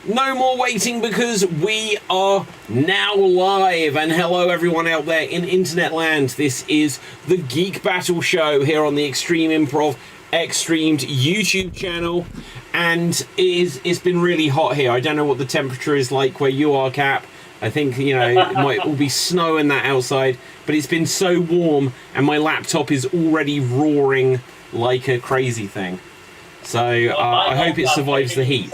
No more waiting because we are now live. And hello everyone out there in internet land. This is the Geek Battle show here on the Extreme Improv Xstreamed YouTube channel. And it's been really hot here. I don't know what the temperature is like where you are, Cap. I think, you know, it might all be snow and that outside. But it's been so warm and my laptop is already roaring like a crazy thing. So I hope it survives the heat.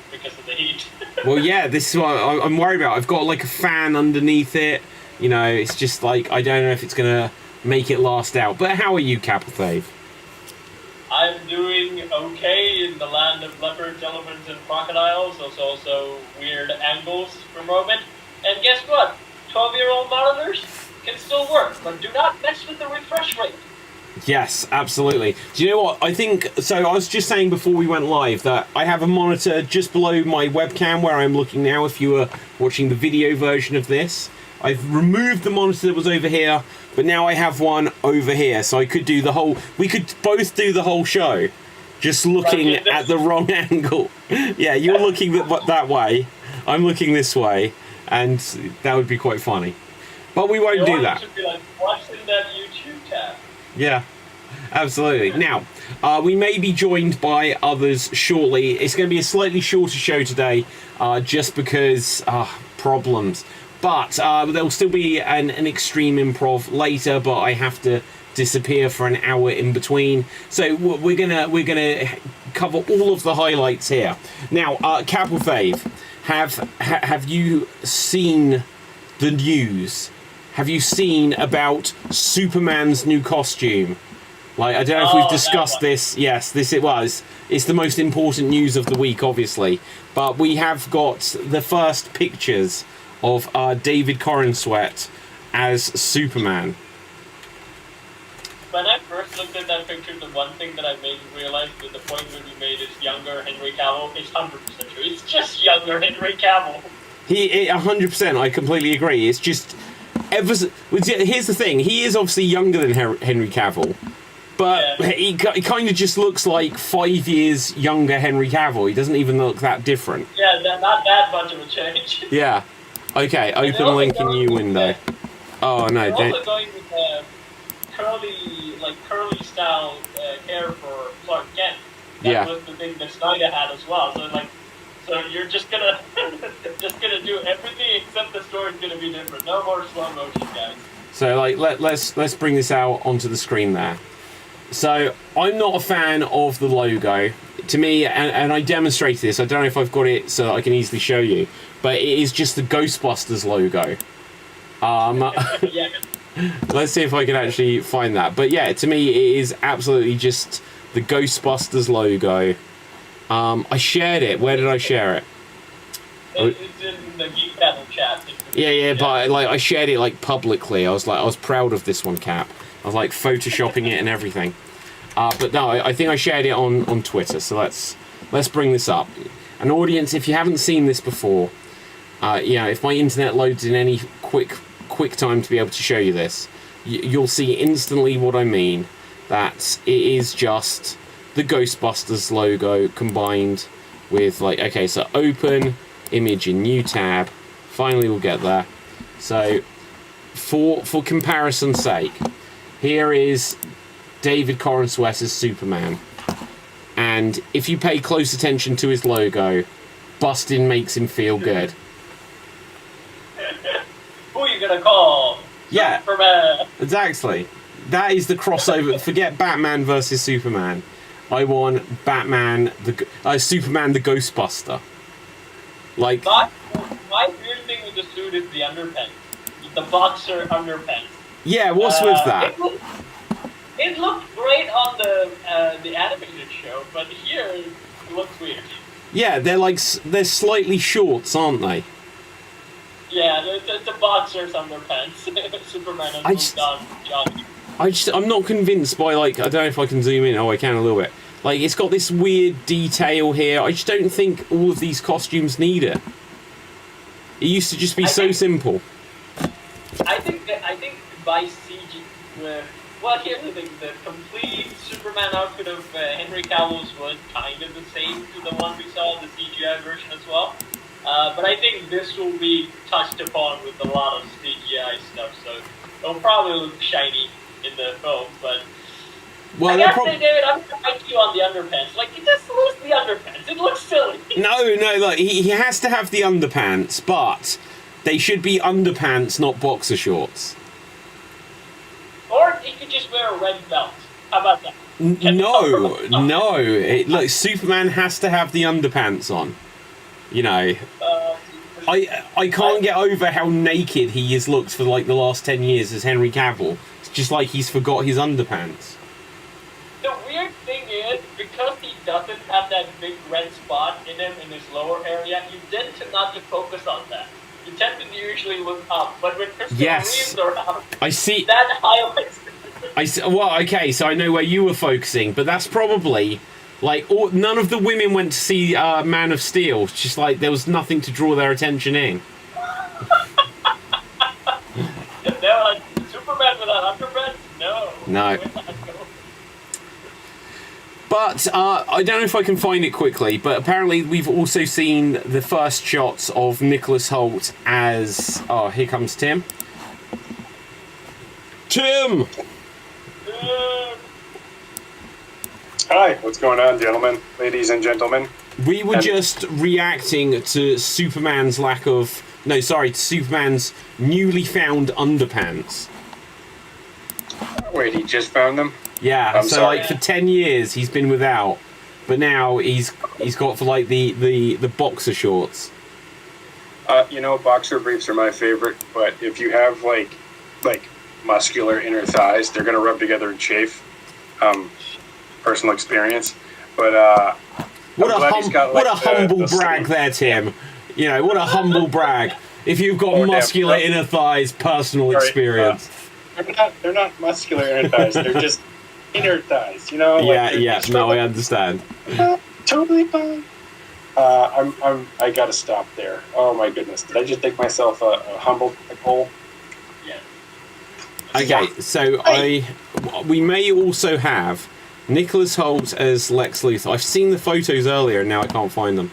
Because of the heat. Well, yeah, this is what I'm worried about. I've got like a fan underneath it. You know, it's just like, I don't know if it's going to make it last out. But how are you, Capithave? I'm doing okay in the land of leopards, elephants, and crocodiles. There's also weird angles for a moment. And guess what? 12-year-old monitors can still work, but do not mess with the refresh rate. Yes, absolutely. Do you know what? I think, so I was just saying before we went live that I have a monitor just below my webcam where I'm looking now if you were watching the video version of this. I've removed the monitor that was over here, but now I have one over here, so I could do the whole, we could both do the whole show, just looking at the wrong angle. Yeah, you're looking that way, I'm looking this way, and that would be quite funny. But we won't do that. Should be like watching that YouTube tab. Yeah, absolutely. Now, we may be joined by others shortly. It's going to be a slightly shorter show today, just because problems. But there'll still be an Extreme Improv later, but I have to disappear for an hour in between. So we're gonna cover all of the highlights here. Now, Capithave, have you seen the news? Have you seen about Superman's new costume? Like, I don't know if we've discussed this. Yes, it was. It's the most important news of the week, obviously. But we have got the first pictures of David Corenswet as Superman. When I first looked at that picture, the one thing that I made me realize that the point that we made is younger Henry Cavill is 100% true. It's just younger Henry Cavill. 100%, I completely agree. It's just... Here's the thing, he is obviously younger than Henry Cavill, but yeah. he kind of just looks like 5 years younger Henry Cavill. He doesn't even look that different. Yeah, not that much of a change. Yeah. Okay, open link in new window. Oh no, they're also going with curly style hair for Clark Kent. That was the thing that Snyder had as well. So you're just gonna do everything except the story's gonna be different. No more slow motion, guys. So let's bring this out onto the screen there. So I'm not a fan of the logo. To me, and I demonstrated this. I don't know if I've got it so I can easily show you, but it is just the Ghostbusters logo. Yeah. Let's see if I can actually find that. But yeah, to me it is absolutely just the Ghostbusters logo. I shared it. Where did I share it? It's in the Geek Battle chat. Yeah, but like I shared it like publicly. I was proud of this one, Cap. I was like photoshopping it and everything. But no, I think I shared it on Twitter. So let's bring this up. An audience, if you haven't seen this before, if my internet loads in any quick time to be able to show you this, you'll see instantly what I mean. That it is just the Ghostbusters logo combined with so open image in new tab. Finally we'll get there. So for comparison's sake, here is David Corenswet as Superman, and if you pay close attention to his logo, busting makes him feel good. Who are you gonna call? Yeah, Superman. Exactly. That is the crossover. Forget Batman versus Superman. I want Superman the Ghostbuster. Like, my weird thing with the suit is the underpants, the boxer underpants. Yeah, what's with that? It looked great on the animated show, but here it looks weird. Yeah, they're slightly shorts, aren't they? Yeah, the boxers underpants. Superman has moved on jogging. I'm not convinced by, I don't know if I can zoom in. Oh, I can a little bit. It's got this weird detail here. I just don't think all of these costumes need it. It used to just be so simple. I think by CG, Well, here's the thing: the complete Superman outfit of Henry Cavill's was kind of the same to the one we saw in the CGI version as well. But I think this will be touched upon with a lot of CGI stuff, so it'll probably look shiny in the film. But Well, I gotta say, David, I'm with you on the underpants. Like, it just looks the underpants. It looks silly. No, look, he has to have the underpants, but they should be underpants, not boxer shorts. Or he could just wear a red belt. How about that? No. Look, Superman has to have the underpants on. You know, I can't get over how naked he has looked for like the last 10 years as Henry Cavill. It's just like he's forgot his underpants. The weird thing is, because he doesn't have that big red spot in him in his lower area, you tend to not to focus on that. You tend to usually look up, but when Christopher Reeves around, I see. That highlights. Well, okay, so I know where you were focusing, but that's probably like none of the women went to see Man of Steel. It's just like there was nothing to draw their attention in. They were like, Superman without underpants? No. But I don't know if I can find it quickly, but apparently we've also seen the first shots of Nicholas Hoult as... Oh, here comes Tim. Tim! Hi, what's going on, gentlemen, ladies and gentlemen? We were just reacting to Superman's lack of... No, sorry, to Superman's newly found underpants. Wait, he just found them? Yeah, I'm so sorry. like for 10 years he's been without, but now he's got for like the boxer shorts. You know, boxer briefs are my favorite, but if you have like muscular inner thighs, they're gonna rub together and chafe. Personal experience, but what a humble brag there, Tim. You know, what a humble brag. If you've got muscular inner thighs, personal experience. They're not muscular inner thighs. They're just inner thighs. You know. No, I understand. Totally fine. I gotta stop there. Oh my goodness! Did I just dig myself a humble hole? Yeah. Okay, so we may also have Nicholas Hoult as Lex Luthor. I've seen the photos earlier, and now I can't find them.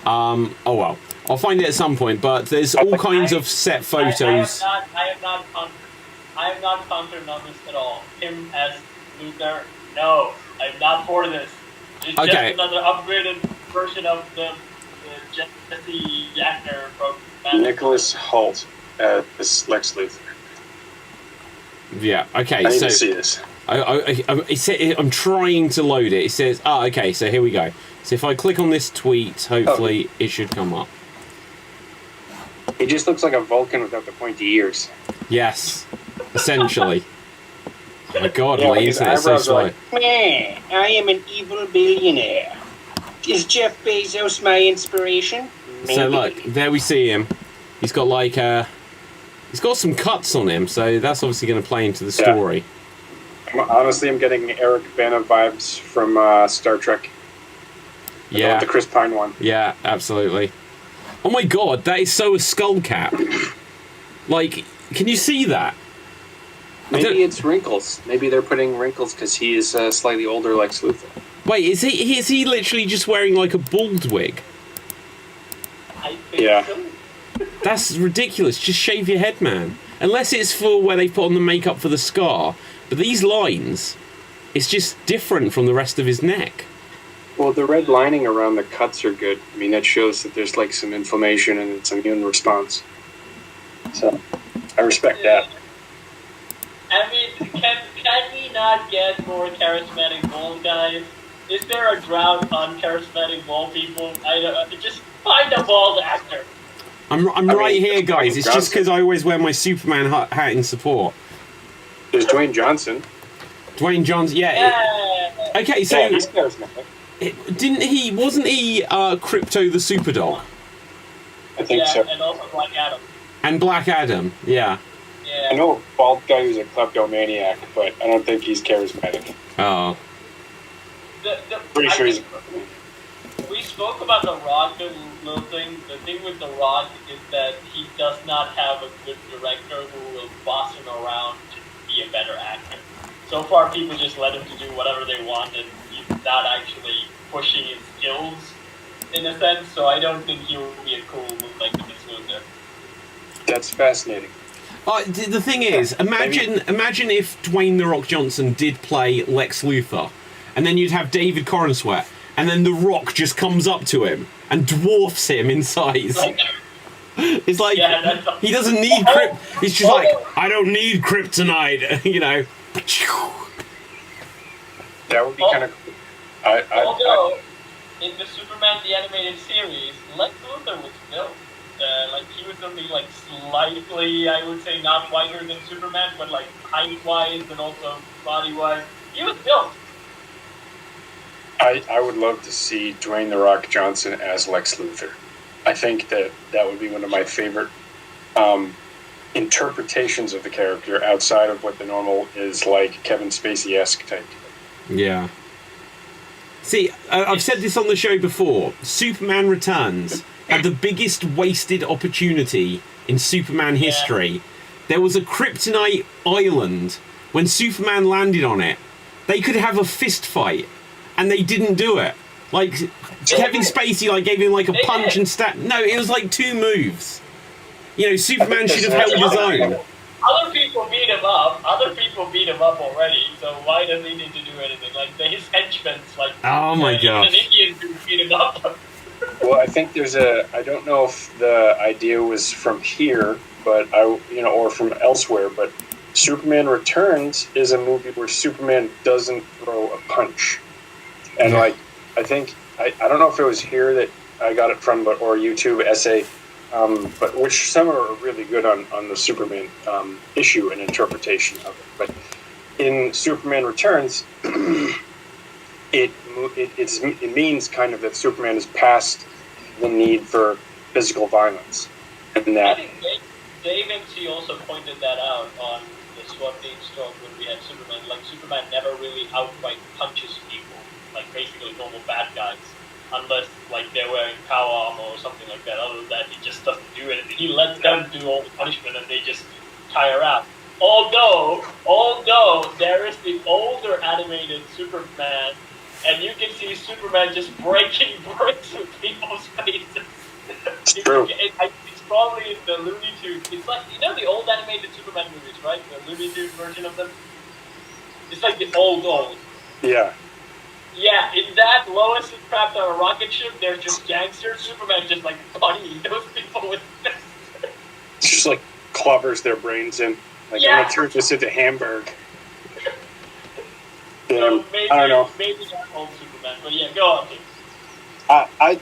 Oh well, I'll find it at some point. But there's all kinds of set photos. I am not confident on this at all. Him as Luthor, no, I'm not for this. It's just another upgraded version of the Jesse actor from Batman. Nicholas Hoult as Lex Luthor. Yeah. Okay. I need to see this. I'm trying to load it. It says, okay, so here we go. So if I click on this tweet, hopefully it should come up. He just looks like a Vulcan without the pointy ears. Yes, essentially. Oh my god, Yeah, my his internet's so eyebrows slow. are like, meh, I am an evil billionaire. Is Jeff Bezos my inspiration? Maybe. So look, there we see him. He's got like he's got some cuts on him, so that's obviously going to play into the story. Honestly, I'm getting Eric Bana vibes from Star Trek. Yeah. The Chris Pine one. Yeah, absolutely. Oh my god, that is so a skull cap. Like, can you see that? Maybe it's wrinkles. Maybe they're putting wrinkles because he is slightly older, like Luthor. Wait, is he literally just wearing like a bald wig? I think so. That's ridiculous. Just shave your head, man. Unless it's for where they put on the makeup for the scar. But these lines, it's just different from the rest of his neck. Well, the red lining around the cuts are good. I mean, that shows that there's like some inflammation and it's an immune response. So, I respect that. I mean, can we not get more charismatic bald guys? Is there a drought on charismatic bald people? Just find a bald actor. I'm right here, guys. It's just because I always wear my Superman hat in support. There's Dwayne Johnson. Dwayne Johnson, yeah. Okay, so he's charismatic. Wasn't he Crypto the Superdog? I think so. And also Black Adam. And Black Adam, yeah. I know a bald guy who's a kleptomaniac, but I don't think he's charismatic. Oh. Pretty sure he's... We spoke about The Rock a little thing. The thing with The Rock is that he does not have a good director who will boss him around to be a better actor. so far people just let him to do whatever they want, and he's not actually pushing his skills in a sense. So I don't think he will be a cool like Lex Luthor. That's fascinating. The thing is, imagine if Dwayne The Rock Johnson did play Lex Luthor, and then you'd have David Corenswet, and then The Rock just comes up to him and dwarfs him in size. It's like, he doesn't need he's just like, I don't need kryptonite, you know. That would be kind of cool. Although, in the Superman the Animated Series, Lex Luthor was built. Like, he was only, like, slightly, I would say, not wider than Superman, but, like, height-wise and also body-wise, he was built. I would love to see Dwayne The Rock Johnson as Lex Luthor. I think that would be one of my favorite interpretations of the character outside of what the normal is, like Kevin Spacey-esque type. Yeah. See, I've said this on the show before. Superman Returns had the biggest wasted opportunity in Superman history. There was a kryptonite island. When Superman landed on it, they could have a fist fight, and they didn't do it. Like, Kevin Spacey gave him a punch and stab. No, it was like 2 moves. You know, Superman should have held his own. Other people beat him up. Other people beat him up already. So why does he need to do anything? Like, his henchmen, oh my god, an Indian dude beat him up. Well, I think there's I don't know if the idea was from here, but or from elsewhere, but Superman Returns is a movie where Superman doesn't throw a punch. And I think, I don't know if it was here that I got it from, or a YouTube essay, but which some are really good on the Superman issue and interpretation of it. But in Superman Returns, it means kind of that Superman is past the need for physical violence, and that. I think Dave MC also pointed that out on the Swamp Theme Storm when we had Superman. Like, Superman never really outright punches people, like basically normal bad guys, unless they're wearing power armor or something like that. Other than that, he just doesn't do anything. He lets them do all the punishment, and they just tire out. Although there is the older animated Superman, and you can see Superman just breaking bricks with people's faces. It's true. It's probably in the Looney Tunes. It's like, the old animated Superman movies, right? The Looney Tunes version of them. It's like the old. Yeah. Yeah, in that, Lois is trapped on a rocket ship. There's just gangsters. Superman just punny those people with fists. Just clobbers their brains in. I'm gonna turn this into Hamburg. So maybe, I don't know. Maybe not old Superman, but yeah, go on, please.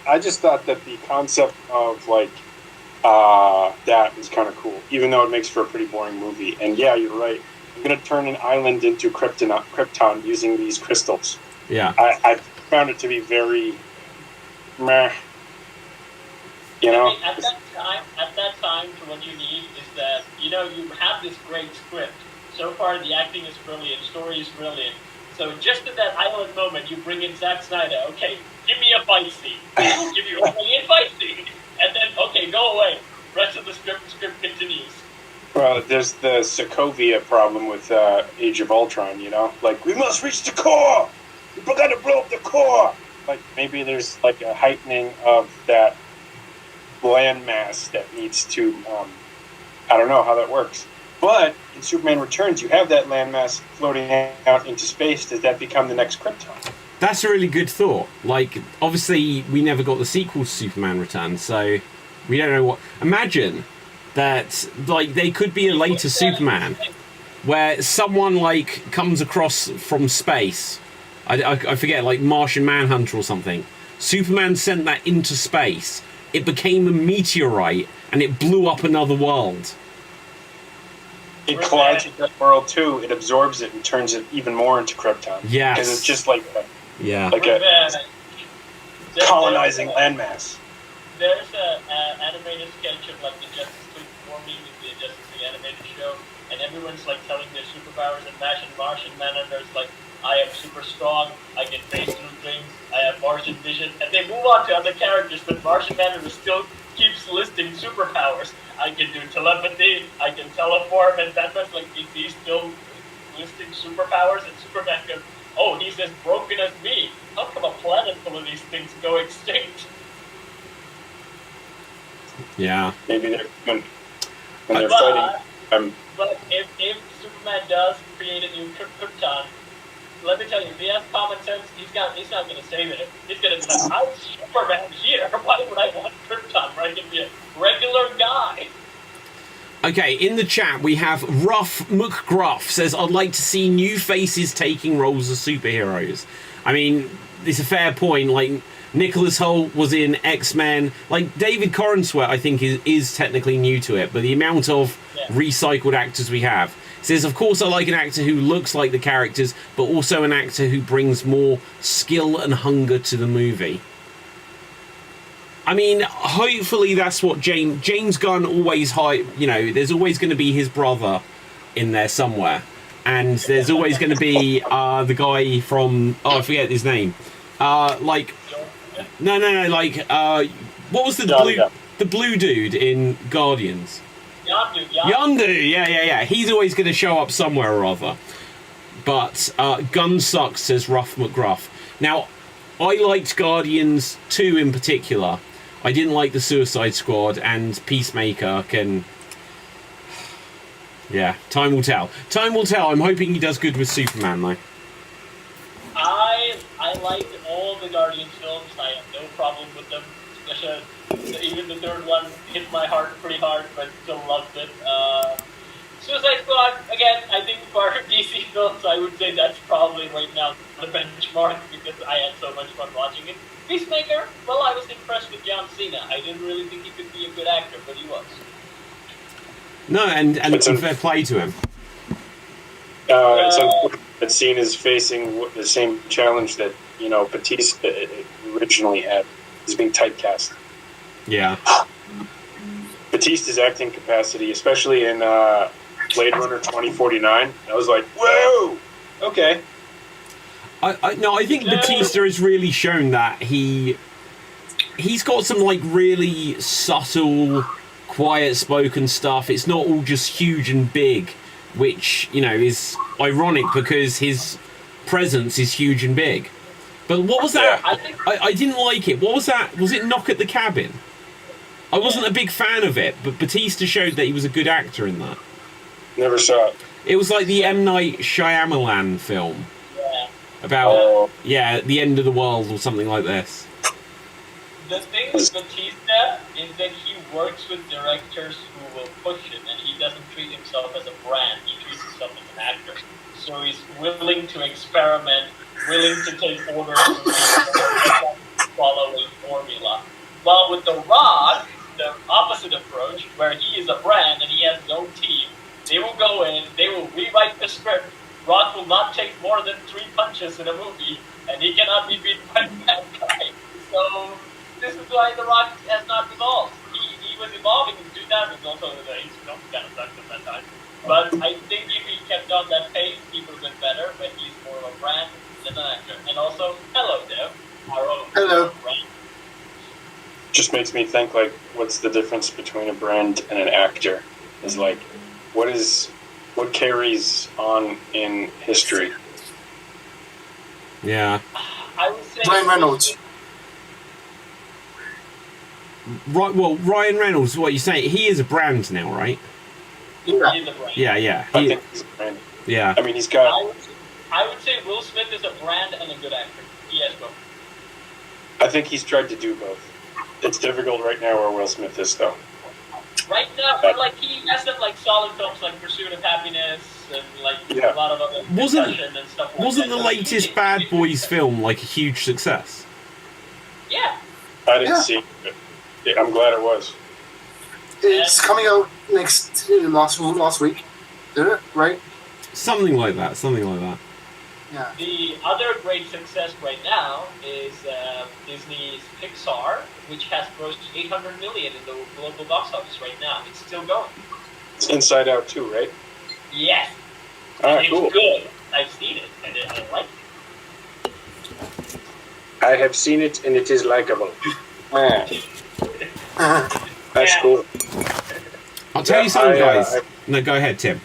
I just thought that the concept of that is kind of cool, even though it makes for a pretty boring movie. And yeah, you're right. I'm gonna turn an island into Krypton using these crystals. Yeah. I found it to be very meh. You know? I mean, at that time, what you need is that, you have this great script. So far, the acting is brilliant, story is brilliant. So just at that island moment, you bring in Zack Snyder. Okay, give me a fight scene. We'll give you a brilliant fight scene. And then, okay, go away. Rest of the script continues. Well, there's the Sokovia problem with Age of Ultron, we must reach the core! We've got to blow up the core! Maybe there's, a heightening of that landmass that needs to, I don't know how that works. But in Superman Returns, you have that landmass floating out into space. Does that become the next Krypton? That's a really good thought. Obviously, we never got the sequel to Superman Returns, so we don't know what. Imagine that, they could be a later Superman where someone, comes across from space. I forget, Martian Manhunter or something. Superman sent that into space. It became a meteorite, and it blew up another world. It collides with that world too. It absorbs it and turns it even more into Krypton. Yeah, because it's just a colonizing landmass. There's an animated sketch of the Justice League forming the Justice League animated show, and everyone's telling their superpowers, and Martian Manhunter's I am super strong, I can phase through things, I have Martian vision, and they move on to other characters, but Martian Manhunter still keeps listing superpowers. I can do telepathy, I can teleport, and that's is he still listing superpowers, and Superman goes, "Oh, he's as broken as me. How come a planet full of these things go extinct?" Yeah. Maybe when they're fighting. But if Superman does create a new Krypton, let me tell you, if he has common sense, he's not going to stay there. He's going to be like, I'm Superman here. Why would I want Krypton where I can be a regular guy? Okay, in the chat we have Ruff McGruff says, I'd like to see new faces taking roles as superheroes. I mean, it's a fair point. Like, Nicholas Hoult was in X-Men. Like, David Corenswet, I think, is technically new to it, but the amount of recycled actors we have. Says, of course, I like an actor who looks like the characters, but also an actor who brings more skill and hunger to the movie. I mean, hopefully that's what James Gunn always there's always going to be his brother in there somewhere. And there's always going to be the guy from, I forget his name. What was the blue dude in Guardians? Yondu, yeah. He's always going to show up somewhere or other. But Gun sucks, says Ruff McGruff. Now, I liked Guardians 2 in particular. I didn't like the Suicide Squad, and Peacemaker can... Yeah, time will tell. Time will tell. I'm hoping he does good with Superman, though. I liked all the Guardians films. I have no problem with them. Especially, even the third one hit my heart pretty hard, but still loved it. Suicide Squad, again, I think for DC films, I would say that's probably right now the benchmark because I had so much fun watching it. Peacemaker, well, I was impressed with John Cena. I didn't really think he could be a good actor, but he was. No, and fair play to him. It's unfortunate that Cena is facing the same challenge that, Batista originally had. He's being typecast. Yeah. Batista's acting capacity, especially in Blade Runner 2049, I was like, whoa, okay. I think Batista has really shown that he's got some really subtle, quiet-spoken stuff. It's not all just huge and big, which is ironic because his presence is huge and big. But what was that? I didn't like it. What was that? Was it Knock at the Cabin? I wasn't a big fan of it, but Batista showed that he was a good actor in that. Never saw it. It was like the M. Night Shyamalan film. About, the end of the world or something like this. The thing with Batista is that he works with directors who will push it, and he doesn't treat himself as a brand. He treats himself as an actor. So he's willing to experiment, willing to take orders from people, follow a formula. While with The Rock, the opposite approach, where he is a brand and he has his own team, they will go in, they will rewrite the script. Rock will not take more than 3 punches in a movie, and he cannot be beaten by that guy. So this is why The Rock has not evolved. He was evolving in 2000s, also his films kind of sucked at that time. But I think if he kept on that pace, he would have been better, but he's more of a brand than an actor. And also, hello, Dev. Hello. Brand. Just makes me think, what's the difference between a brand and an actor? Is what carries on in history? Yeah. I would say Ryan Reynolds. Right. Well, Ryan Reynolds. What you say? He is a brand now, right? He is a brand. Yeah. I think he's a brand. Yeah. I mean, he's got... I would say Will Smith is a brand and a good actor. He has both. I think he's tried to do both. It's difficult right now where Will Smith is, though. Right now, but he has some solid films like Pursuit of Happiness and a lot of other discussion and stuff like that. Wasn't the latest Bad Boys film a huge success? Yeah. I didn't see it. I'm glad it was. It's coming out last week. Did it? Right? Something like that. Yeah. The other great success right now is Disney's Pixar, which has grossed $800 million in the global box office right now. It's still going. It's Inside Out too, right? Yes. Alright, cool. It's good. I've seen it, and I like it. I have seen it, and it is likable. That's cool. I'll tell you something, guys. No, go ahead, Tim.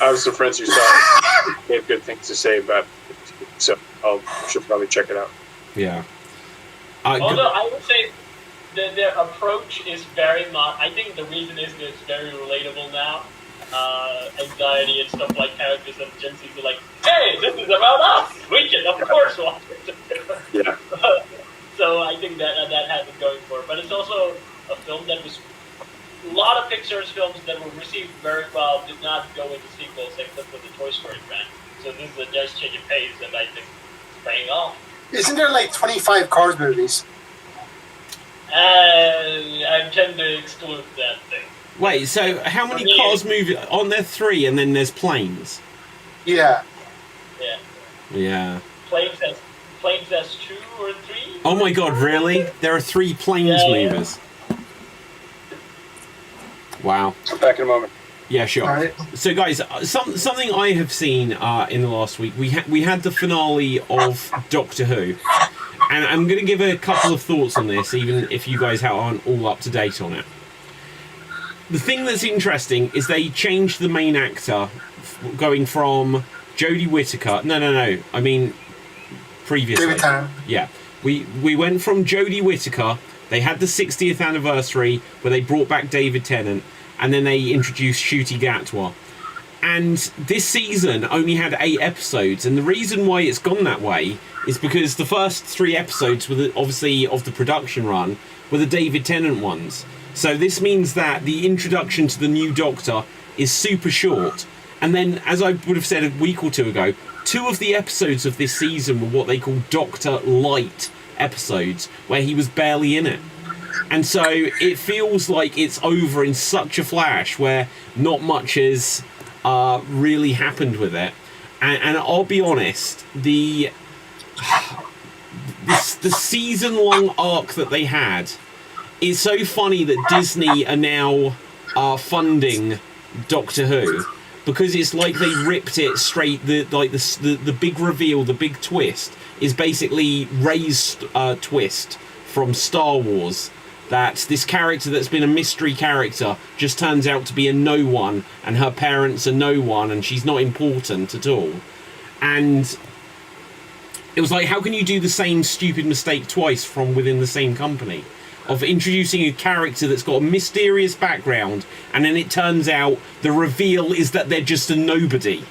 I have some friends who saw it. They have good things to say about it, so I should probably check it out. Yeah. Although I would say their approach is very much. I think the reason is that it's very relatable now. Anxiety and stuff like characters and Gen Z's are like, hey, this is about us. We can of course watch it. Yeah. So I think that has it going for it. But it's also a film that was. A lot of Pixar's films that were received very well did not go into sequels except for the Toy Story brand. So this is a just change of pace that I think is paying off. Isn't there like 25 Cars movies? I tend to exclude that thing. Wait, so how many Cars movies? On there 3, and then there's Planes. Yeah. Yeah. Yeah. Planes has 2 or 3? Oh my god, really? There are 3 Planes movies. Wow. I'm back in a moment. Yeah, sure. All right. So, guys, something I have seen in the last week. We had the finale of Doctor Who, and I'm going to give a couple of thoughts on this, even if you guys aren't all up to date on it. The thing that's interesting is they changed the main actor, going from Jodie Whittaker. No. I mean, previously. David Tennant. Yeah. We went from Jodie Whittaker. They had the 60th anniversary where they brought back David Tennant, and then they introduced Ncuti Gatwa. And this season only had 8 episodes, and the reason why it's gone that way is because the first 3 episodes were obviously of the production run were the David Tennant ones. So this means that the introduction to the new Doctor is super short. And then, as I would have said a week or 2 ago, 2 of the episodes of this season were what they call Doctor Light episodes, where he was barely in it. And so it feels like it's over in such a flash, where not much has really happened with it. And I'll be honest, the season-long arc that they had is so funny that Disney are now funding Doctor Who, because it's like they ripped it straight. The big reveal, the big twist, is basically Rey's twist from Star Wars. That this character that's been a mystery character just turns out to be a no one, and her parents are no one, and she's not important at all. And it was like, how can you do the same stupid mistake twice from within the same company? Of introducing a character that's got a mysterious background, and then it turns out the reveal is that they're just a nobody.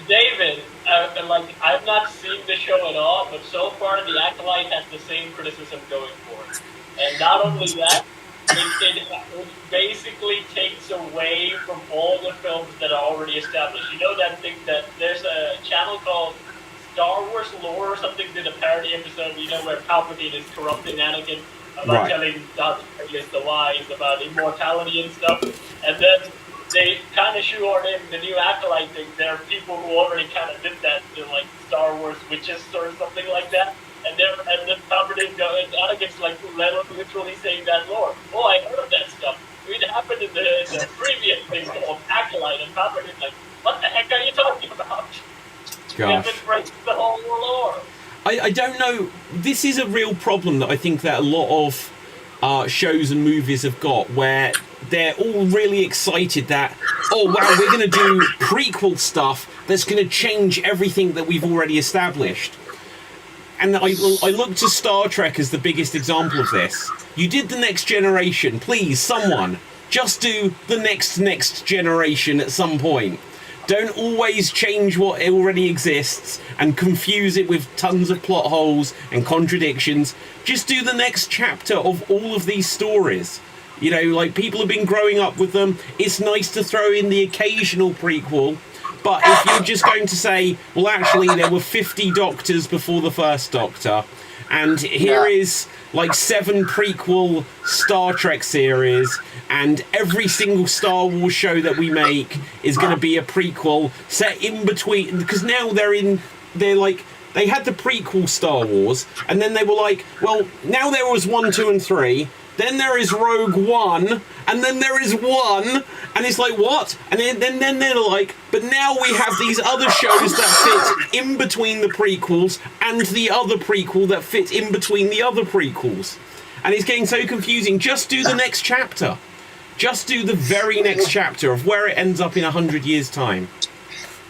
David, I've not seen the show at all, but so far the Acolyte has the same criticism going for it. And not only that, it basically takes away from all the films that are already established. You know that thing that there's a channel called Star Wars Lore or something, did a parody episode, you know, where Palpatine is corrupting Anakin about telling Darth Vader the lies about immortality and stuff. And then they kind of shoehorn in the new Acolyte thing. There are people who already kind of did that, like Star Wars witches or something like that. And then Palpatine and Anakin's like literally saying that lore. Oh, I heard of that stuff. It happened in the previous thing called Acolyte, and Palpatine's like, what the heck are you talking about? Gosh. It breaks the whole lore. I don't know. This is a real problem that I think that a lot of shows and movies have got, where they're all really excited that, oh wow, we're going to do prequel stuff that's going to change everything that we've already established. And I look to Star Trek as the biggest example of this. You did The Next Generation. Please, someone, just do The Next Generation at some point. Don't always change what already exists and confuse it with tons of plot holes and contradictions. Just do the next chapter of all of these stories. You know, like, people have been growing up with them. It's nice to throw in the occasional prequel. But if you're just going to say, well, actually, there were 50 Doctors before the first Doctor, and here is like 7 prequel Star Trek series, and every single Star Wars show that we make is going to be a prequel set in between, because now they had the prequel Star Wars, and then they were like, well, now there was 1, 2, and 3. Then there is Rogue One, and then there is 1, and it's like, what? And then they're like, but now we have these other shows that fit in between the prequels, and the other prequel that fit in between the other prequels. And it's getting so confusing. Just do the next chapter. Just do the very next chapter of where it ends up in 100 years' time.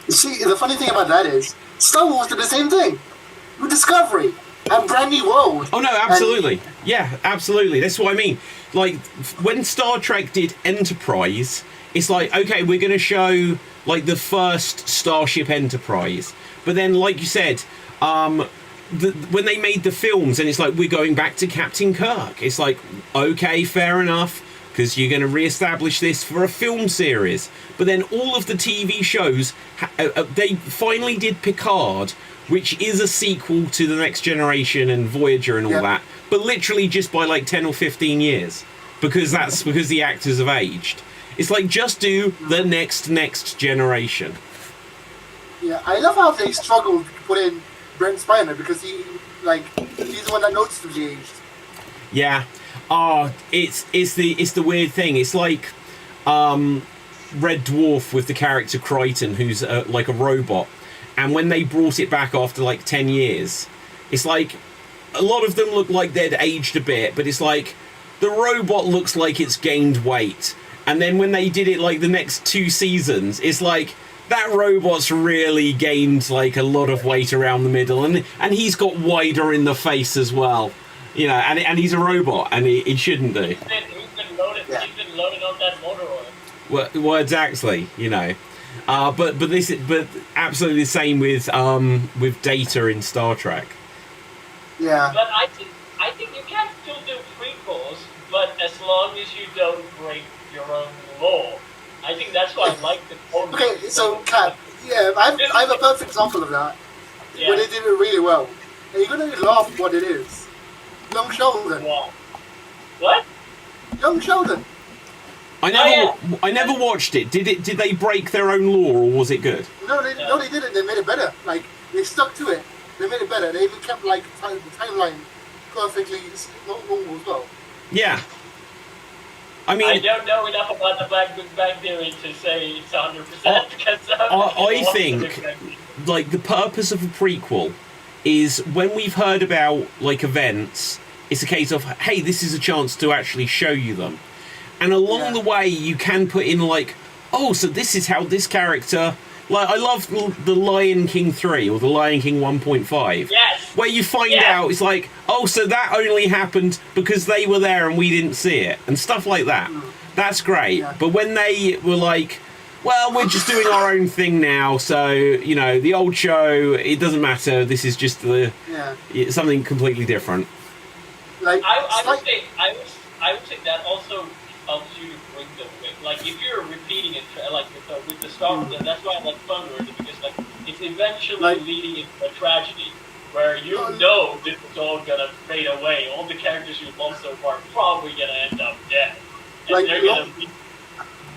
You see, the funny thing about that is, Star Wars did the same thing with Discovery and Brand New World. Oh no, absolutely. Yeah, absolutely. That's what I mean. Like, when Star Trek did Enterprise, it's like, okay, we're going to show, like, the first Starship Enterprise. But then, like you said, when they made the films, and it's like, we're going back to Captain Kirk. It's like, okay, fair enough, because you're going to re-establish this for a film series. But then all of the TV shows, they finally did Picard, which is a sequel to The Next Generation and Voyager and all that, but literally just by like 10 or 15 years, because the actors have aged. It's like, just do the next generation. Yeah, I love how they struggled to put in Brent Spiner, because he's the one that noticeably aged. Yeah. Oh, it's the weird thing. It's like Red Dwarf with the character Crichton, who's like a robot. And when they brought it back after like 10 years, it's like a lot of them look like they'd aged a bit, but it's like the robot looks like it's gained weight. And then when they did it like the next 2 seasons, it's like that robot's really gained like a lot of weight around the middle, and he's got wider in the face as well. You know, and he's a robot, and he shouldn't do. He's been loaded on that motor oil. Well, exactly. You know, but absolutely the same with Data in Star Trek. Yeah. But I think you can still do prequels, but as long as you don't break your own law. I think that's why I like the tone. Okay, so Kat, I have a perfect example of that. Yeah. Where they did it really well. And you're gonna laugh what it is. Young Sheldon. Wow. What? Young Sheldon. I never watched it. Did they break their own law, or was it good? No, they didn't. They made it better. Like, they stuck to it. They made it better. They even kept like the timeline perfectly normal as well. Yeah. I mean, I don't know enough about the Big Bang Theory to say it's 100% because I think like the purpose of a prequel is when we've heard about like events, it's a case of, hey, this is a chance to actually show you them. And along the way, you can put in like, oh, so this is how this character... Like, I love the Lion King 3 or the Lion King 1.5. Yes! Where you find out, it's like, oh, so that only happened because they were there and we didn't see it. And stuff like that. That's great. Yeah. But when they were like, well, we're just doing our own thing now, so, you know, the old show, it doesn't matter, this is just something completely different. Like, I would say that also helps you to bring the wit. Like, if you're repeating it, like with the Star Wars, that's why I like Fun Wars, because like it's eventually leading into a tragedy where you know this is all gonna fade away. All the characters you've loved so far are probably gonna end up dead, and they're gonna be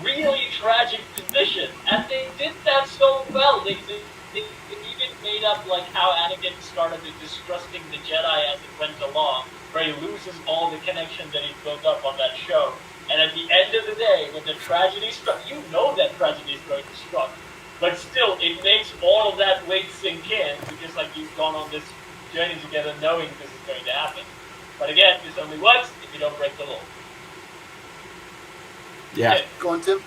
really tragic position. And they did that so well. They even made up like how Anakin started distrusting the Jedi as it went along, where he loses all the connection that he built up on that show. And at the end of the day, when the tragedy struck, you know that tragedy is going to strike. But still, it makes all of that weight sink in, because like you've gone on this journey together knowing this is going to happen. But again, this only works if you don't break the law. Yeah. Okay. Go on, Tim.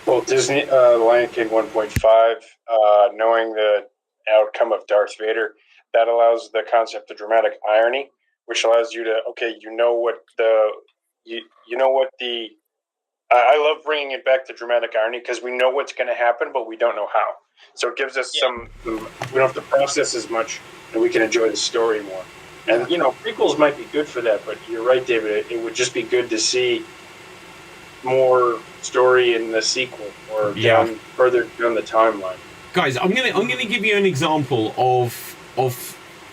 Well, Disney, Lion King 1.5, knowing the outcome of Darth Vader, that allows the concept of dramatic irony, which allows you to, I love bringing it back to dramatic irony because we know what's going to happen, but we don't know how. So it gives us we don't have to process as much, and we can enjoy the story more. And, you know, prequels might be good for that, but you're right, David, it would just be good to see more story in the sequel or further down the timeline. Guys, I'm gonna give you an example of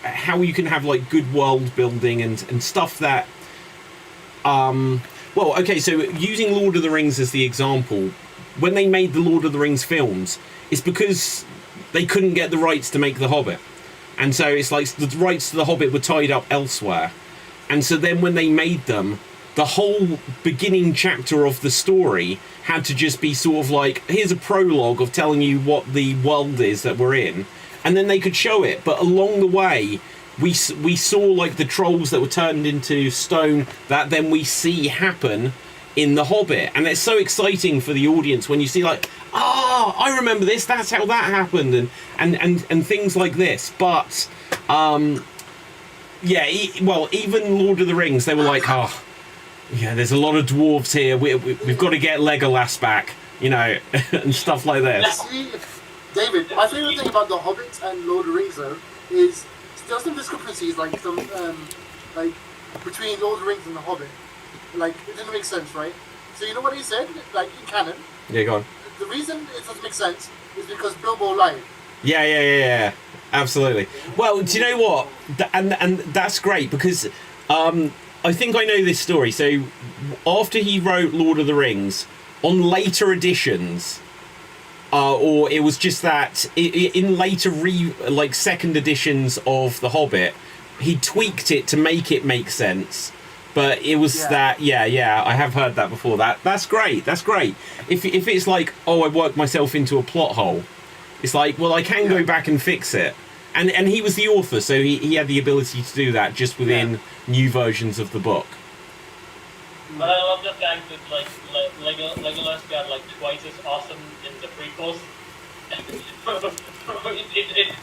how you can have like good world building and stuff that well, okay, so using Lord of the Rings as the example, when they made the Lord of the Rings films, it's because they couldn't get the rights to make The Hobbit. And so it's like the rights to The Hobbit were tied up elsewhere. And so then when they made them, the whole beginning chapter of the story had to just be sort of like, here's a prologue of telling you what the world is that we're in, and then they could show it. But along the way, we saw like the trolls that were turned into stone that then we see happen in The Hobbit, and it's so exciting for the audience when you see like, I remember this. That's how that happened, and things like this. But yeah, well, even Lord of the Rings, they were like, yeah, there's a lot of dwarves here. We've got to get Legolas back, you know, and stuff like this. See, David, my favorite thing about The Hobbit and Lord of the Rings, though, is there's some discrepancies, like some, like between Lord of the Rings and The Hobbit. Like, it didn't make sense, right? So you know what he said? Like, in canon, Yeah, go on. the reason it doesn't make sense is because Bilbo lied. Yeah. Absolutely. Well, do you know what? And that's great because I think I know this story. So after he wrote Lord of the Rings, on later editions, or it was just that in later second editions of The Hobbit, he tweaked it to make it make sense. But it was I have heard that before. That's great. If it's like, I worked myself into a plot hole, it's like, well, I can go back and fix it. And he was the author, so he had the ability to do that just within new versions of the book. But I love the fact that Legolas got like twice as awesome in the prequels.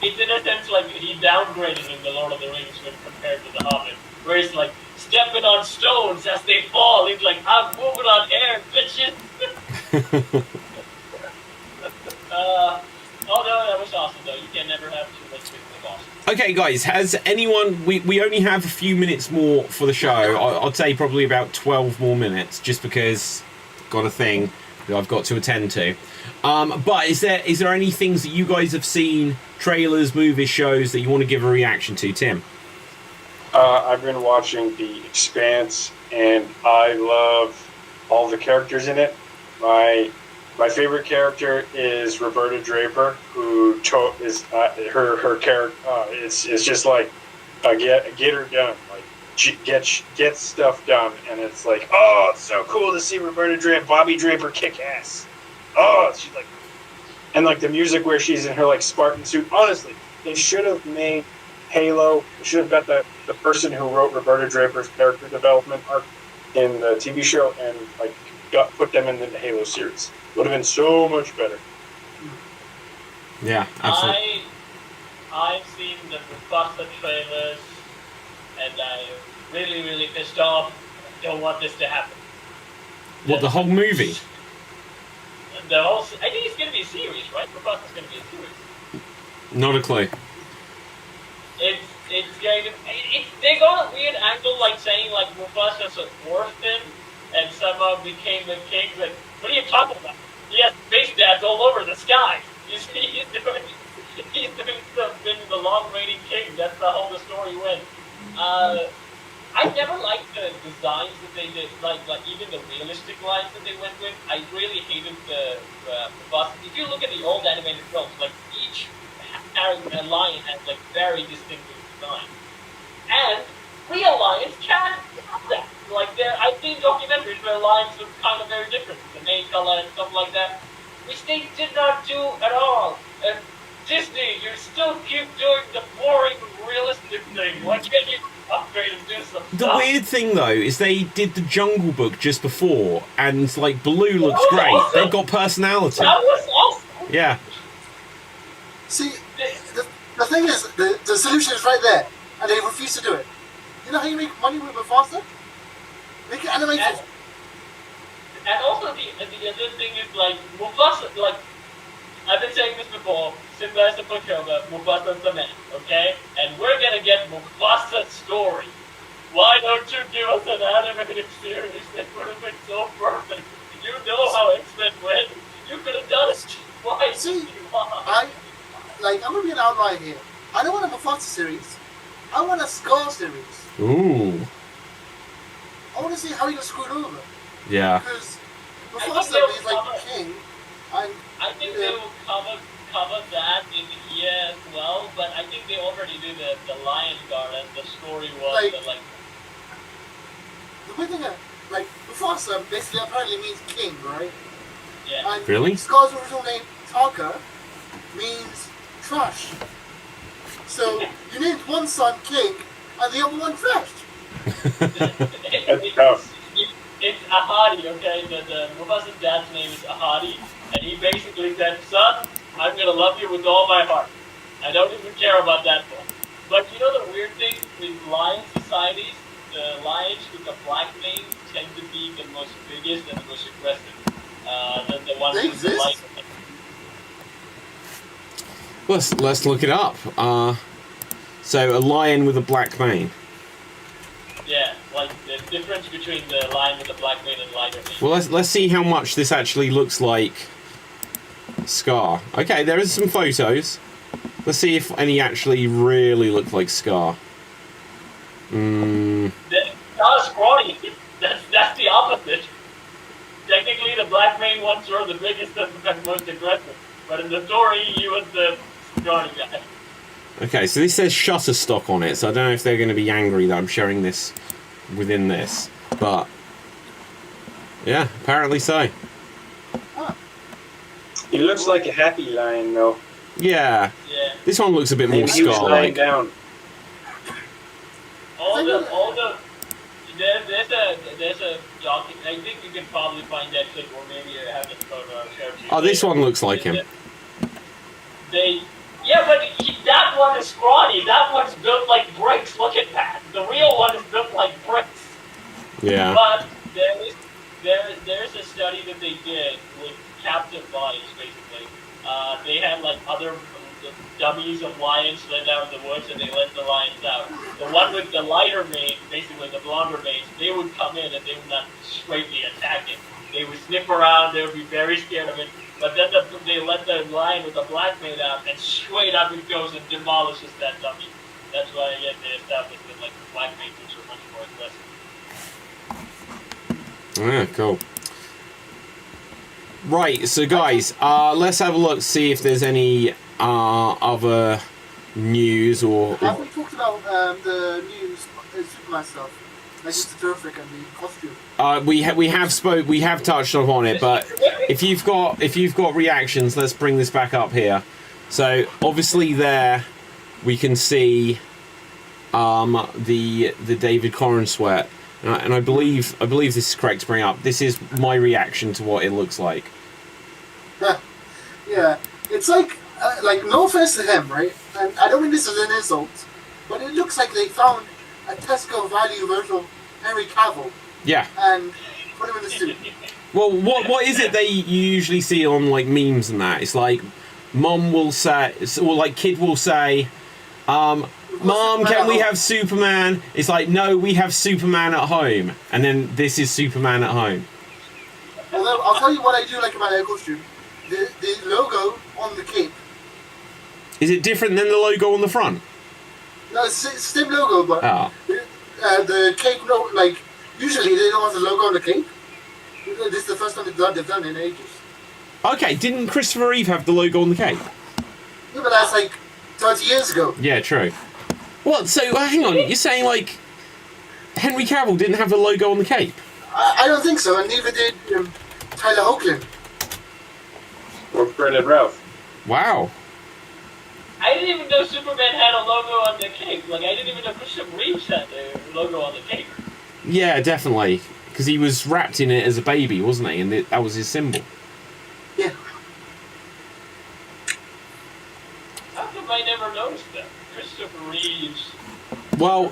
It's in a sense like he downgraded in the Lord of the Rings when compared to the Hobbit, where he's like stepping on stones as they fall. He's like, I'm moving on air, bitches. No, that was awesome though. You can never have too much things like awesome. Okay, guys, has anyone... We only have a few minutes more for the show. I'd say probably about 12 more minutes, just because got a thing that I've got to attend to. But is there any things that you guys have seen, trailers, movies, shows, that you want to give a reaction to, Tim? I've been watching The Expanse, and I love all the characters in it. My favorite character is Roberta Draper, who is her character. It's just like get her done, like get stuff done, and it's like, it's so cool to see Roberta Draper, Bobby Draper kick ass. She's like, and like the music where she's in her like Spartan suit. Honestly, they should have made Halo. They should have got the person who wrote Roberta Draper's character development arc in the TV show and like put them in the Halo series. Would have been so much better. Yeah, absolutely. I've seen the Mufasa trailers, and I'm really, really pissed off. I don't want this to happen. What, the whole movie? I think it's going to be a series, right? Mufasa's going to be a series. Not a clue. It's going to... They got a weird angle, like saying like Mufasa's an orphan, and somehow became a king. Like, what are you talking about? He has space dads all over the sky. He's been the long-reigning king. That's how the story went. I never liked the designs that they did, like even the realistic lines that they went with. I really hated the Mufasa. If you look at the old animated films, like each lion has like very distinctive design, and real lions can't have that. Like I've seen documentaries where lions look kind of very different, the mane color and stuff like that, which they did not do at all. And Disney, you still keep doing the boring, realistic thing. Why can't you upgrade and do some The stuff? weird thing, though, is they did the Jungle Book just before, and, like, Baloo looks great. Awesome. They've got personality. That was awesome. Yeah. See, the thing is, the solution is right there, and they refuse to do it. You know how you make money with Mufasa? Make it animated. And also the other thing is like Mufasa, like I've been saying this before, Simba is the pushover, Mufasa's the man, okay? And we're gonna get Mufasa's story. Why don't you give us an animated series that would have been so perfect? You know how X-Men went. You could have done it. Why? See, I'm gonna be an outlier here. I don't want a Mufasa series. I want a Scar series. Ooh. I want to see how he got screwed over. Yeah. Because Mufasa is like the king, and I think they will cover that in here as well, but I think they already do the Lion Guard, and the story was the weird thing, like Mufasa basically apparently means king, right? Yeah. And Really? Scar's original name Taka means trash. So you named one son king and the other one trash. That's tough. Assadie, okay? The Mufas's dad's name is Assadie, and he basically said, son, I'm gonna love you with all my heart. I don't even care about that one. But you know the weird thing with lion societies? The lions with the black mane tend to be the most biggest and the most aggressive. The ones They with the light exist? mane. Let's look it up. So a lion with a black mane. Yeah, like the difference between the lion with the black mane and lighter mane. Well, let's see how much this actually looks like Scar. Okay, there is some photos. Let's see if any actually really look like Scar. Scar's scrawny. That's the opposite. Technically, the black mane ones were the biggest and most aggressive. But in the story, he was the scrawny guy. Okay, so this says Shutterstock on it, so I don't know if they're going to be angry that I'm sharing this within this. But, yeah, apparently so. He looks like a happy lion, though. Yeah. Yeah. This one looks a bit more Maybe he was lying Scar-like. down. There's a document. I think you can probably find that clip, or maybe I have it shared to you. Oh, this one looks like him. That one is scrawny. That one's built like bricks. Look at that. The real one is built like bricks. Yeah. But there's a study that they did with captive lions, basically. They had like other dummies of lions led out in the woods, and they let the lions out. The one with the lighter mane, basically the blonder mane, they would come in and they would not straightly attack it. They would sniff around, they would be very scared of it, but then they let the lion with the black mane out, and straight up it goes and demolishes that dummy. That's why, again, they established that like the black mane things are much more aggressive. Yeah, cool. Right, so guys, let's have a look, see if there's any other news or... Have we talked about the new Superman stuff? Like Mr. Terrific and the costume? We have touched on it, but if you've got reactions, let's bring this back up here. So obviously there we can see the David Corrin sweat. And I believe this is correct to bring up. This is my reaction to what it looks like. Yeah, it's like no offense to him, right? And I don't mean this as an insult, but it looks like they found a Tesco value version of Henry Cavill Yeah. and put him in the suit. Well, what is it they usually see on like memes and that? It's like, mom will say, or like kid will say, Mom, can we have Superman? It's like, no, we have Superman at home. And then this is Superman at home. Although, I'll tell you what I do like about their costume. The logo on the cape. Is it different than the logo on the front? No, it's the same logo, but Oh. The cape, no, like, usually they don't have the logo on the cape. This is the first time they've done it in ages. Okay, didn't Christopher Reeve have the logo on the cape? Yeah, but that's like 30 years ago. Yeah, true. What? So, hang on, you're saying, like, Henry Cavill didn't have the logo on the cape? I don't think so, and neither did Tyler Hoechlin. Or Brendan Routh. Wow. I didn't even know Superman had a logo on the cape. Like, I didn't even know Christopher Reeves had the logo on the cape. Yeah, definitely. Because he was wrapped in it as a baby, wasn't he? And that was his symbol. Yeah. How come I never noticed that? Christopher Reeves. Well,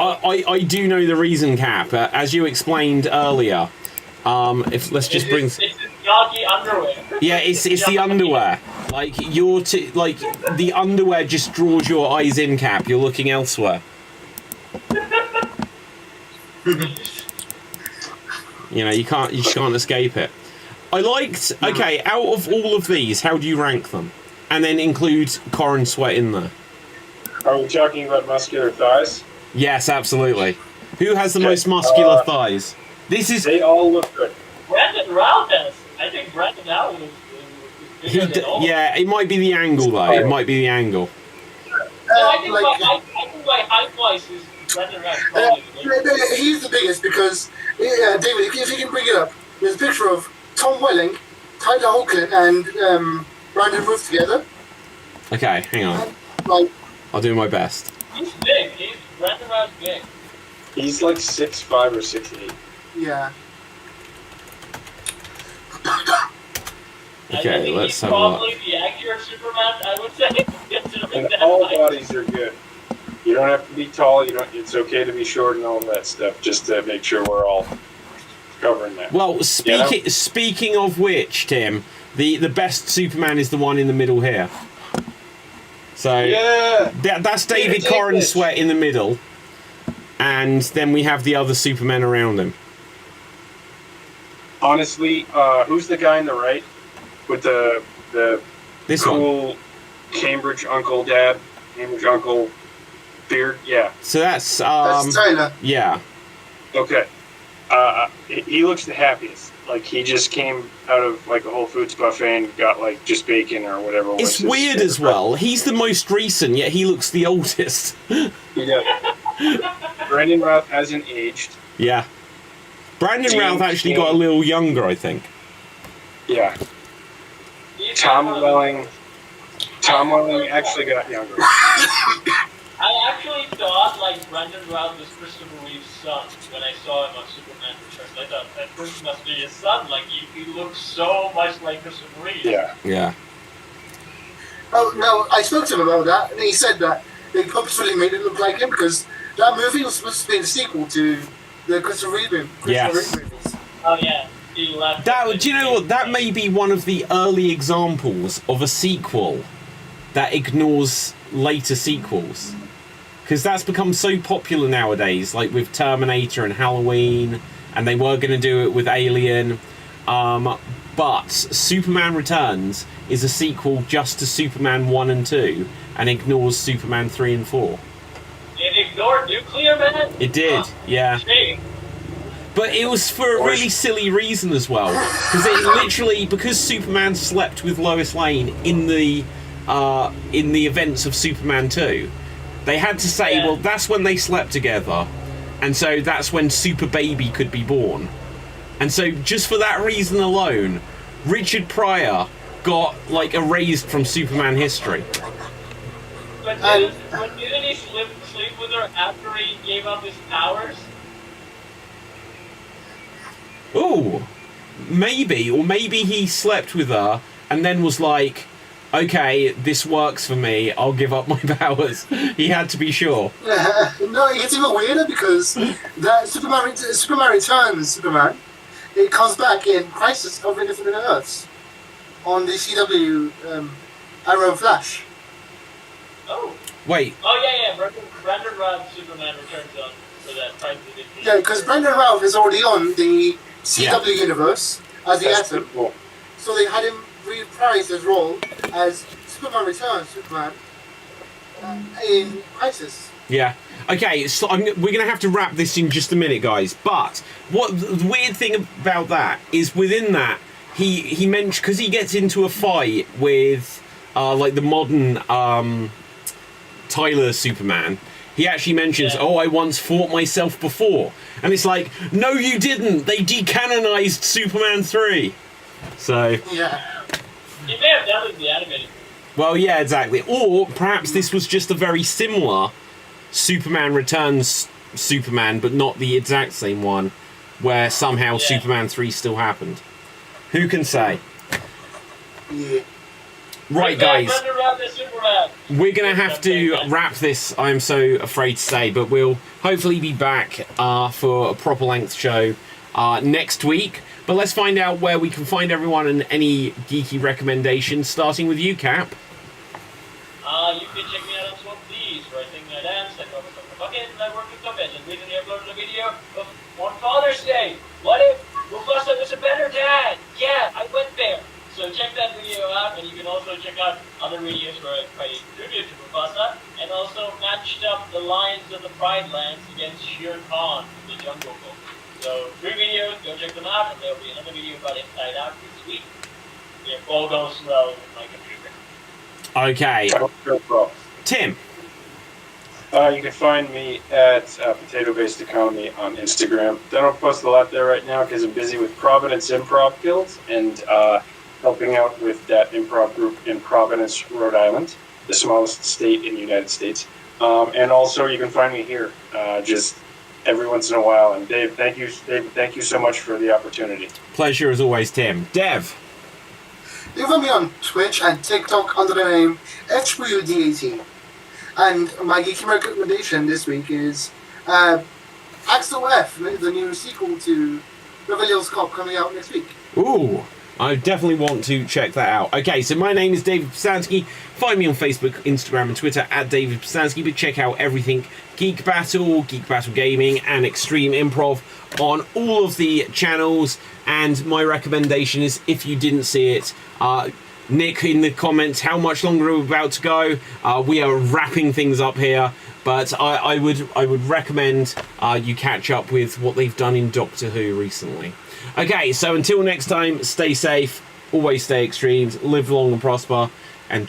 I do know the reason, Cap. As you explained earlier, let's just bring... It's his jockey underwear. Yeah, it's the underwear. Like, the underwear just draws your eyes in, Cap. You're looking elsewhere. You know, you just can't escape it. I liked... Okay, out of all of these, how do you rank them? And then include Corrin Sweat in there. Are we talking about muscular thighs? Yes, absolutely. Who has the most muscular thighs? This is... They all look good. Brandon Routh has. I think Brandon Routh is bigger than all. Yeah, it might be the angle, though. It might be the angle. I think my height-wise is Brandon Routh probably the biggest. He's the biggest because, David, if you can bring it up, there's a picture of Tom Welling, Tyler Hoechlin, and Brandon Routh together. Okay, hang on. And, like, I'll do my best. He's big. Brandon Routh's big. He's like 6'5" or 6'8". yeah. Okay, I think let's he's have a look. probably the accurate Superman, I would say. Considering And that all height. bodies are good. You don't have to be tall. You don't. It's okay to be short and all that stuff. Just to make sure we're all covering that. Well, speaking of which, Tim, the best Superman is the one in the middle here. So Yeah. that's David Corenswet in the middle, and then we have the other Supermen around him. Honestly, who's the guy on the right with the This cool one. Cambridge uncle beard? Yeah. So that's That's Tyler. yeah. Okay. He looks the happiest. Like he just came out of like a Whole Foods buffet and got like just bacon or whatever. It's weird as well. He's the most recent, yet he looks the oldest. He does. Brendan Routh hasn't aged. Yeah. Brandon Routh actually got a little younger, I think. Yeah. Tom Welling actually got younger. I actually thought like Brendan Routh was Christopher Reeve's son when I saw him on Superman Returns. I thought that person must be his son. Like he looks so much like Christopher Reeve. Yeah. Yeah. Oh no, I spoke to him about that, and he said that they purposefully made it look like him because that movie was supposed to be the sequel to the Christopher Reeve movies. Yes. Oh yeah. He left. Do you know what? That may be one of the early examples of a sequel that ignores later sequels. Because that's become so popular nowadays, like with Terminator and Halloween, and they were going to do it with Alien. But Superman Returns is a sequel just to Superman 1 and 2, and ignores Superman 3 and 4. It ignored Nuclear Man? It did, yeah. Shame. But it was for a really silly reason as well. Because Superman slept with Lois Lane in the events of Superman 2, they had to say, well, that's when they slept together, and so that's when Super Baby could be born. And so just for that reason alone, Richard Pryor got like erased from Superman history. But didn't he sleep with her after he gave up his powers? Ooh, maybe. Or maybe he slept with her and then was like, okay, this works for me, I'll give up my powers. He had to be sure. No, it gets even weirder because that Superman Returns Superman, it comes back in Crisis of Infinite Earths on the CW Arrow and Flash. Oh. Wait. Oh yeah. Brendan Routh Superman Returns on for that Crisis of Infinite. Yeah, because Brendan Routh is already on the CW universe as the That's Atom. cool. So they had him reprise his role as Superman Returns Superman in Crisis. Yeah. Okay, so we're going to have to wrap this in just a minute, guys. But what the weird thing about that is within that, he mentioned, because he gets into a fight with like the modern Tyler Superman, he actually mentions, oh, I once fought myself before. And it's like, no, you didn't. They decanonized Superman 3. So... Yeah. He may have done it in the animated. Well, yeah, exactly. Or perhaps this was just a very similar Superman Returns Superman, but not the exact same one, where somehow Superman 3 still happened. Who can say? Yeah. Right, guys. We're going to have to wrap this, I'm so afraid to say, but we'll hopefully be back for a proper length show next week. But let's find out where we can find everyone and any geeky recommendations, starting with you, Cap. You can check me out on Swap These, where I sing and I dance, I cover some bucket, and I work with puppets, and recently uploaded a video on Father's Day. What if Mufasa was a better dad? Yeah, I went there. So check that video out, and you can also check out other videos where I pay tribute to Mufasa, and also matched up the lions of the Pride Lands against Shere Khan, the Jungle Book. So 3 videos, go check them out, and there'll be another video about Inside Out this week. If all goes well with my computer. Okay. Tim. You can find me at Potato Based Economy on Instagram. I don't post a lot there right now because I'm busy with Providence Improv Guild and helping out with that improv group in Providence, Rhode Island, the smallest state in the United States. And also you can find me here just every once in a while. And Dave, thank you so much for the opportunity. Pleasure as always, Tim. Dev. You can find me on Twitch and TikTok under the name HWDAT. And my geeky recommendation this week is Axel F, the new sequel to Beverly Hills Cop, coming out next week. Ooh, I definitely want to check that out. Okay, so my name is David Psansky. Find me on Facebook, Instagram, and Twitter at David Psansky. But check out everything Geek Battle Gaming, and Extreme Improv on all of the channels. And my recommendation is, if you didn't see it, Nick in the comments how much longer are we about to go. We are wrapping things up here, but I would recommend you catch up with what they've done in Doctor Who recently. Okay, so until next time, stay safe, always stay extreme, live long and prosper,